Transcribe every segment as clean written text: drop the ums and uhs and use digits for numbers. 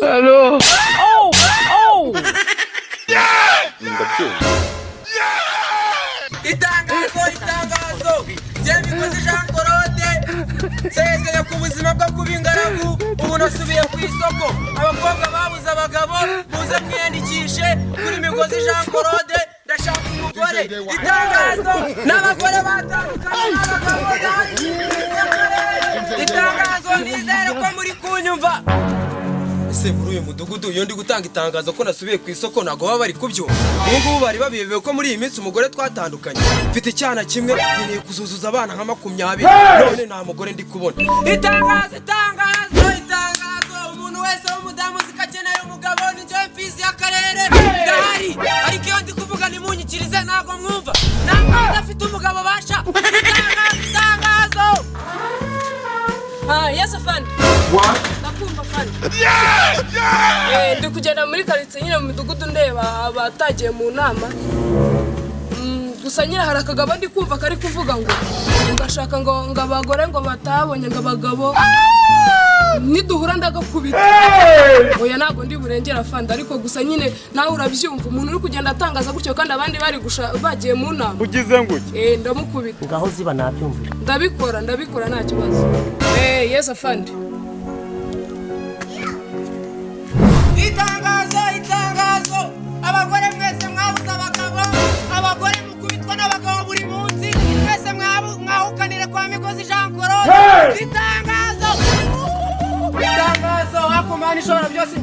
Hello. Oh. Itangazo. Jemi kozi Jean Claude. Sezeye ku buzima bwo kubingaragu. Ubu nasubiye ku isoko. Abakobwa babuze abagabo, muze mwiyandikishe kuri Migozi Jean Claude. Ndashaka umugore. Itangazo n'abagore batandukanye n'abagabo. Itangazo nizere ko muri kunyumva. Ese muri uyu mudugudu iyo ndi gutanga itangazo ko nasubiye ku isoko nago baba bari kubyumva. Ubu bari babiyewe ko muri iyi minsi umugore twatandukanye. Mfite icyana kimwe ngiye kuzuzuza abana nka 20. None nta mugore ndi kubona. Itangazo. Umuntu wese w'umudamu zikakeneye umugabo ni je mfizi y'akarere. Ndahari. Ariko iyo ndi kuvuga ni munyikirize nago mwumva. Ntabwo afite umugabo basha. Itangazo. Yes afande. What? Nakumva afande. Ndi kugenda muri karitsiye nyine mu midugudu ndeba abatagiye mu nama. Gusa nyine hari akagabo ndi kumva kari kuvuga ngo ngashaka ngo abagore ngo batabonye ngo abagabo niduhura ndagakubita. Oya nago ndi burengera afande ariko gusa nyine nawe urabyumva umuntu uri kugenda atangaza gutyo kandi abandi bari bagiye mu nama. Ugize nguki? Ndamukubita. Ngaho ziba nabyumvira. Ndabikora nta kibazo. Yes afande. Itangazo. Abagore mwese mwabuze abagabo. Abagore mukubitwa n'abagabo buri munsi. Mwese mwahukanire kwa Migozi Jean Claude. Itangazo. Akomana ishobora byose.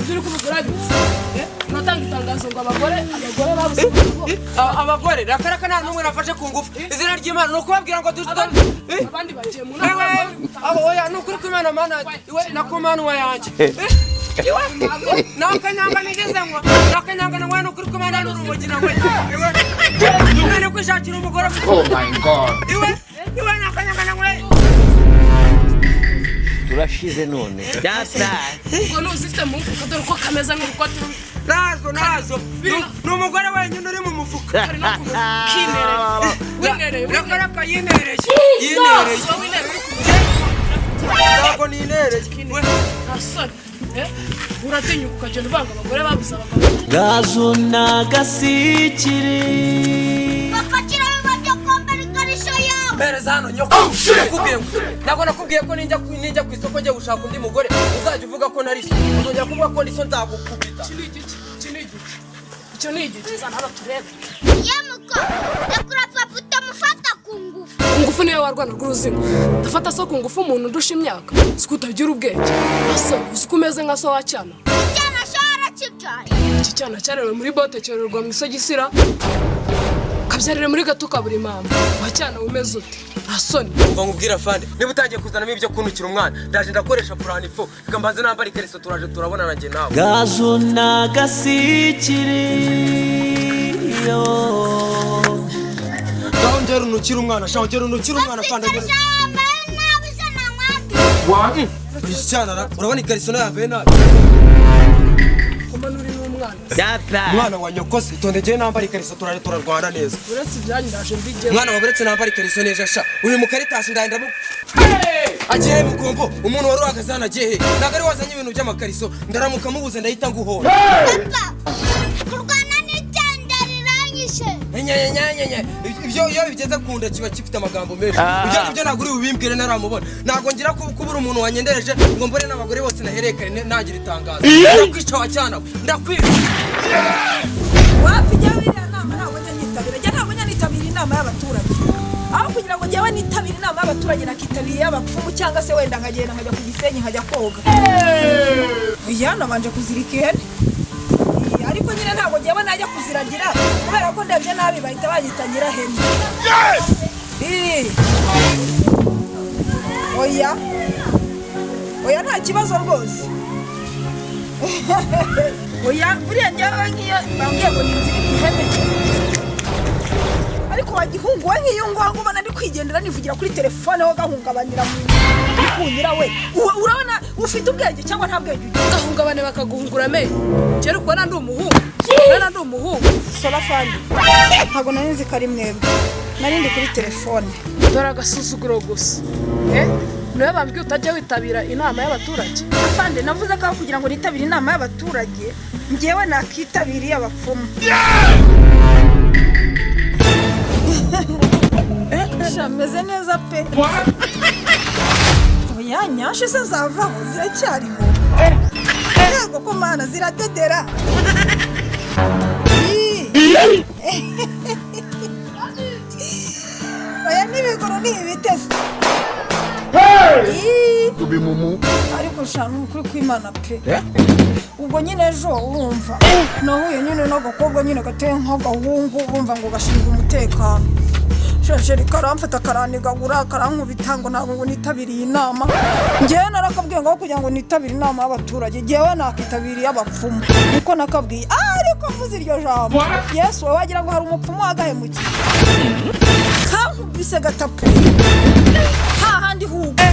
Uri kubugura natanga itangazo ngo abagore babuze abagore rakaraka nta numwe nafashe ku ngufu. Izina ry'Imana no kubabwira ngo abandi bagiye mu nama. Oya nukuri kw'Imana mana iwe nakumanuwa yanje. Nakanyanga nigeze ngo nakanyanga nawe nukuri kw'Imana n'urumugina we. Iwe kwishakira umugore. Oh my god. Iwe nakanyanga nawe. Turashize none. Ngo nuzifite mu mufuka dore ko kameza n'urukwati. Nazo. N'umugore wenyine uri mu mufuka. Winereye. Rakaraka yinereye. Ntabwo ninereye. Asore. Uratinyuka ukagenda uvanga abagore babuze abagabo. Gazo nagasikiri. Bakakira bajya kwambara ikarisho yawe. Bereza hano nyoko. Nakubwiye ko ninjya ku isoko njye gushaka undi mugore uzajya uvuga ko nari so. Uzongera kuvuga ko ndiso nzagukubita. Icyo ni igiki zana hano turebe. Yemuko, yakura papa utamufata ku ngufu. Ngufu niyo warwana rw'uruzingo. Ndafata so ku ngufu umuntu ndusha imyaka. Sikutagira ubwenge. Asa usikumeze nka so wacyana. Icyana shara kibyari. Iki cyana cyarewe muri bote cyororwa mu isogisira. Kabyarire muri gatuka buri mama. Wacyana umeze ute? Asoni. Umva nkubwira fande. Niba utangiye kuzanamo ibyo kunukira umwana, ndaje ndakoresha plan ifo. Ikambanze nambara ikariso turaje turabona nanjye nawe. Gazo nagasikiri. Ongera unukira umwana, ongera unukira umwana fande. What? Icyana urabona ikariso nawe nabi. Kumanuri n'umwana. Mwana wa nyokose tondegeye nambara ikariso turaje turarwana neza. Uretse ibyanyu ndaje mbigeye. Mwana waburetse nambara ikariso neza sha. Uyu mukaritasi ndahinda agiye mukombo umuntu wari wakazana agiye nagari wazanye ibintu by'amakariso ndaramuka mubuze ndahita nguhora. Kurwana n'icyandariranyishe. Nyanya ibyo bigeze kunda kiba gifite amagambo menshi. Ibyo naguri ubimbwire naramubona. Nago ngira kubura umuntu wanyendereje ngo mbone n'abagore bose naherekane nagira itangazo. Ndakwica wacyana ndakwica. Wapijya wirira nama ntabwo nyitabira. Njye ntabwo nyitabira inama y'abaturage. Aho kugira ngo njyewe nitabira inama y'abaturage nakitabiriye abapfumu cyangwa se wenda nkagenda nkajya ku Gisenyi nkajya koga. Oya nabanje kuzirika ihene. Ariko nyine ntabwo njyewe najya kuziragira kubera ko ndebye nabi bahita banyitangira hene. Oya nta kibazo rwose. Oya buriya njyewe nk'iyo bambwiye ngo ninzirike ihene. Ariko wagihungu we nk'iyo ngo ubona ndi kwigendera nivugira kuri telefone ho gahungabanira mu kunyira we. Urabona ufite ubwenge cyangwa nta bwenge ugira. Gahungabane bakaguhungura me. Cyera ubona ndi umuhungu. Ndi umuhungu. Sola fandi. Ntago nari nzi kari mwebwe. Nari ndi kuri telefone. Dore agasuzuguro gusa. niwe bambwiye utajya witabira inama y'abaturage. Afande navuze ko kugira ngo nitabire inama y'abaturage njyewe nakitabiriye abapfumu. Shameze neza pe. Oya nyashe se zavaho ziracyariho. Yego ko mana ziradedera. Oya nibigoro ni ibitese. Tubimumu. Ariko shanu ukuri kw'Imana pe. Ubwo nyine ejo urumva nahuye nyine n'agakobwa nyine gateye nk'agahungu urumva ngo gashinzwe umutekano. Shasheri karamfata karanigagura karankubita ngo ntabwo ngo nitabiriye inama. Njyewe narakabwiye ngo kugira ngo nitabire inama y'abaturage njyewe nakitabiriye abapfumu niko nakabwiye. Ariko mvuze iryo jambo Yesu wagira ngo hari umupfumu wagahemukiye. Kankubise gatapu hahandi hugo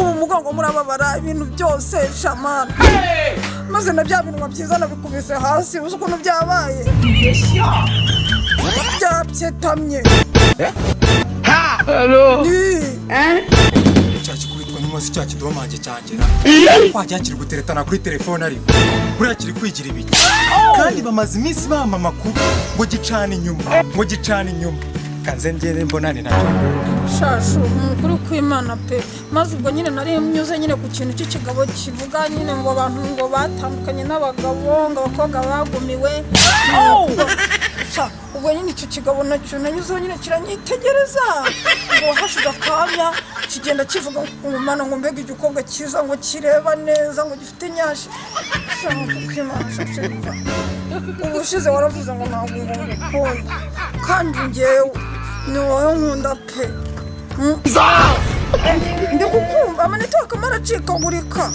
ubu mugongo murababara ibintu byose shamana maze na bya bintu byiza nabikubise hasi uzi ukuntu byabaye byapyetamye. Hello. Cyaci kubitwa n'umunsi cyaci domanje cyangera kwajya kiri guteretana kuri telefone ariko buriya kiri kwigira ibiki kandi bamaze iminsi bama makuru ngo gicana inyuma kanze ngere mbonane nacyo shashu mukuru kw'Imana pe maze ubwo nyine nari mnyuze nyine ku kintu cy'ikigabo kivuga nyine ngo abantu ngo batandukanye n'abagabo ngo abakobwa bagumiwe. Ubwo nyine icyo kigabo nacyo nanyuze nyine kiranyitegereza ngo hashize akanya kigenda kivuga umwana ngo mbega igikobwa cyiza ngo kireba neza ngo gifite nyashi. Shashu kw'Imana shashu ubushize waravuze ngo ntabwo ngukunda kandi njyewe ni wowe nkunda pe. Ndi kukumva amanetiwaka maracikagurika.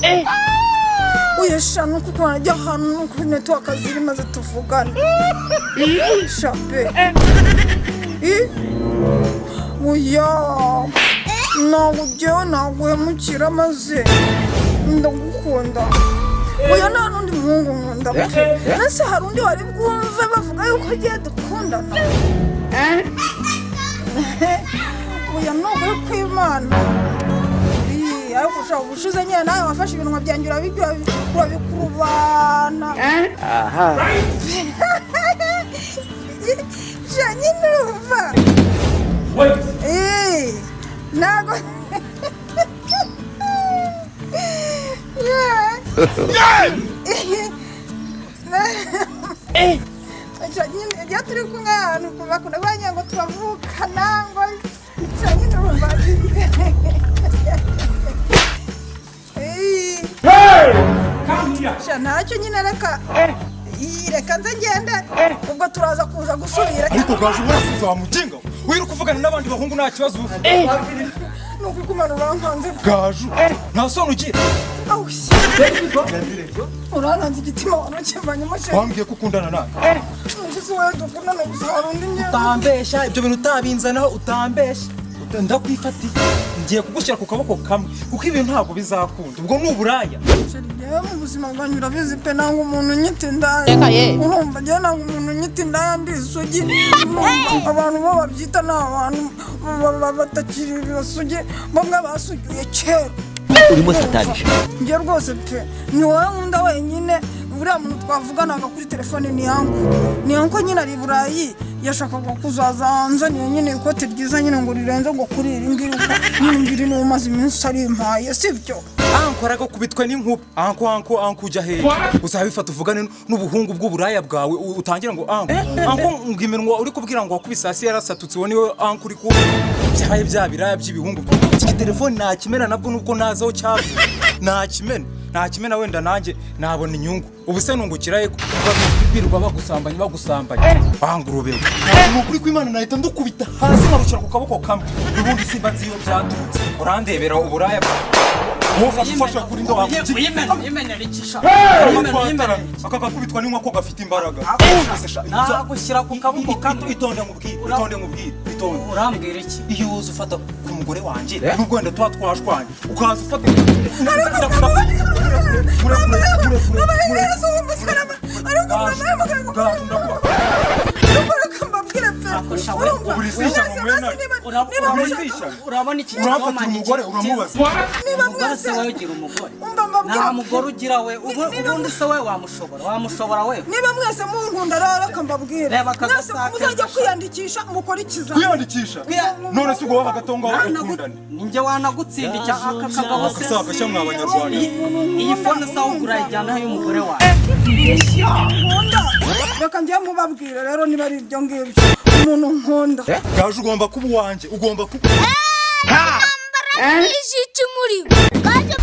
Uyeshanu kuko najya ahantu nuko netiwaka ziri maze tuvugane. Shape oya ntabwo njyewe naguhemukira maze ndagukunda. Oya nta n'undi muhungu nkunda pe. Nase hari undi wari bwumve bavuga yuko agiye dukundana. Oya nubwo kw'Imana ariko ushaka ubushize nyine nawe wafashe ibintu nkabyanjye urabikurubana. Nyine urumva ntabwo iyo turi kumwe ahantu bakunda kuba ngo turavukana ngo nyine urumva ntacyo nyine reka nze ngende ubwo turaza kuza gusubira. ariko gaje umwasize wa muginga wiruka kuvugana n'abandi bahungu nta kibazo ufite nuko kumana urankanze gaju nta soni ugira urankanze igitima wanukivanyemo she wambwiye ko ukundana nawe nzi wowe dukundana gusa hari undi nyine utambesha ibyo bintu utabinzanaho utambesha ndakwifatiye ngiye kugushyira ku kaboko kamwe kuko ibintu ntabwo bizakunda ubwo ni uburaya. Jewe mu buzima bwanyu urabizi pe nanga umuntu nyita indaya urumva jewe nanga umuntu nyita indaya ndi isugi abantu bo babyita ni abantu batakiri basugi bamwe basugiye kera urimo satanisha njye rwose pe ni wowe nkunda wenyine. Buriya muntu twavuganaga kuri telefone ni yanko nyine ari Burayi yashakaga kuzaza hanzaniye nyine ikote ryiza nyine ngo rirenze ngo kuri iri ngiri nyine ngiri ni umaze iminsi ari impaye sibyo. Ankoraga kubitwa n'inkuba anko ujya hehe uzabifata uvugane n'ubuhungu bw'uburaya bwawe utangira ngo anko ngimenwa uri kubwira ngo wakubise hasi yarasatutse wowe niwe anko uri ku byabaye bya biraya by'ibihungu. Iki telefone nakimena nabwo nubwo nazaho cyavu nakimena wenda nanjye nabona inyungu ubuse nungukiraye birirwa bagusambanya bangurubewe ukuri kw'Imana nahita ndukubita hasi nkarushira ku kaboko kamwe ubundi simba nziyo byaturutse urandebera uburaya ufasha kuri ndo Yimena rikisha akakubitwa n'inkoko gafite imbaraga nagushyira ku kaboko kamwe. itonde nkubwire urambwira iki iyo uza ufata ku mugore wanjye nubwo wenda tuba twashwanye ukaza ufata shawe uburisisha mu mwena urabona iki urafatira umugore uramubaza umugore se wowe ugira umugore nta mugore ugira we ubundi se wowe wamushobora we niba mwese munkunda rero kambabwira mwese muzajya kwiyandikisha mukora ikizamini kwiyandikisha none se ubwo waba gatongo aho ukundana ninjye wanagutsinda icya aka kagabo se akasaka mu abanyarwanda iyi fone sawa ugura ijyana y'umugore wawe nkunda reka njye mubabwire rero niba ari ibyo ngibyo umuntu nkunda gaje ugomba kuba uwanje ugomba kuba Intambara ije muri baje